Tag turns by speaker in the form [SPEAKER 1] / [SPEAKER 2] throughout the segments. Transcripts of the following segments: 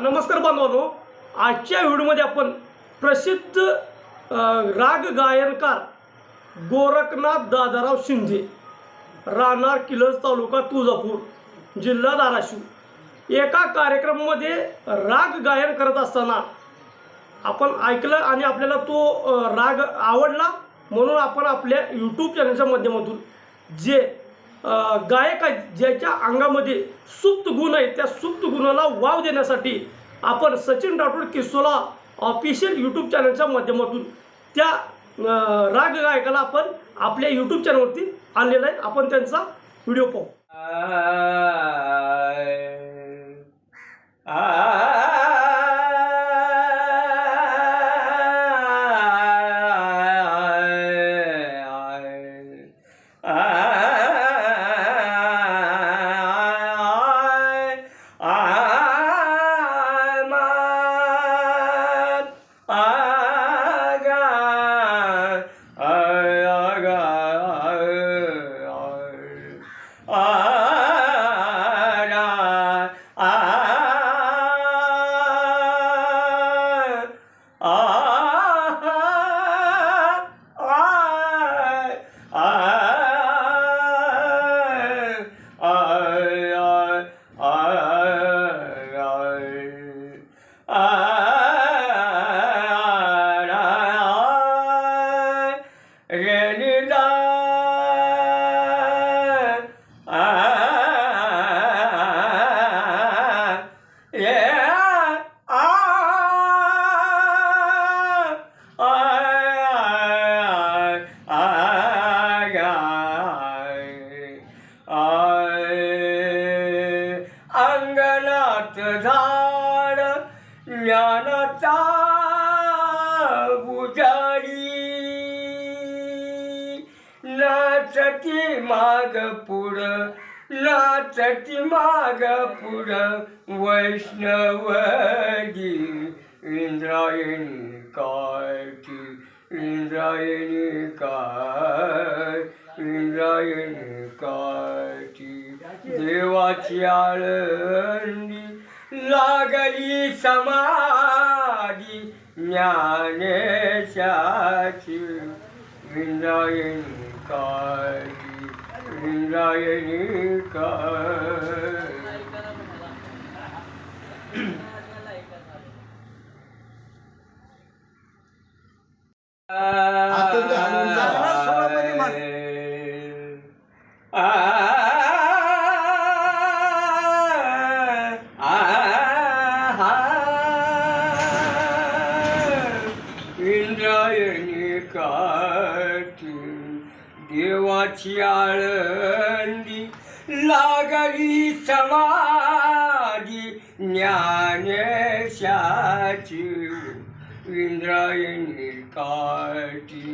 [SPEAKER 1] नमस्कार बांधवांनो, आजच्या व्हिडिओमध्ये आपण प्रसिद्ध राग गायनकार गोरखनाथ दादाराव शिंदे, राहणार किलज, तालुका तुळजापूर, जिल्हा धाराशिव, एका कार्यक्रमामध्ये राग गायन करत असताना आपण ऐकलं आणि आपल्याला तो राग आवडला. म्हणून आपण आपल्या यूट्यूब चॅनलच्या माध्यमातून जे गायक आहेत, ज्याच्या अंगामध्ये सुप्त गुण आहेत, त्या सुप्त गुणाला वाव देण्यासाठी आपण सचिन राठोड किसोला ऑफिशियल यूट्यूब चॅनलच्या माध्यमातून त्या राग गायकाला आपण आपल्या यूट्यूब चॅनलवरती आणलेला आहे. आपण त्यांचा व्हिडिओ पाहू.
[SPEAKER 2] अंगणात झाड ज्ञानाचा बुजारी, नाचती माग पुढं, नाचती माग पुढं, वैष्णवदी इंद्रायणी काठी, इंद्रायणी काय, इंद्रायणी काठी. देवाची आळंदी लागली समाधी, ज्ञानेशाची इंद्रायणी काठी, इंद्रायणी काय. इंद्रायणी काठी, देवाची आळंदी लागली समाधी, ज्ञानेशाची इंद्रायणी काठी,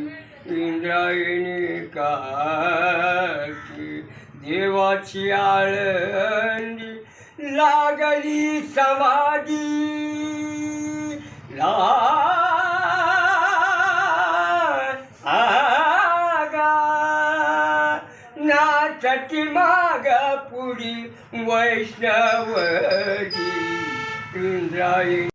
[SPEAKER 2] इंद्रायणी काठी. देवाची आळंदी लागली समाधी, नाचती माग पुढी वैष्णवदी इंद्रायणी.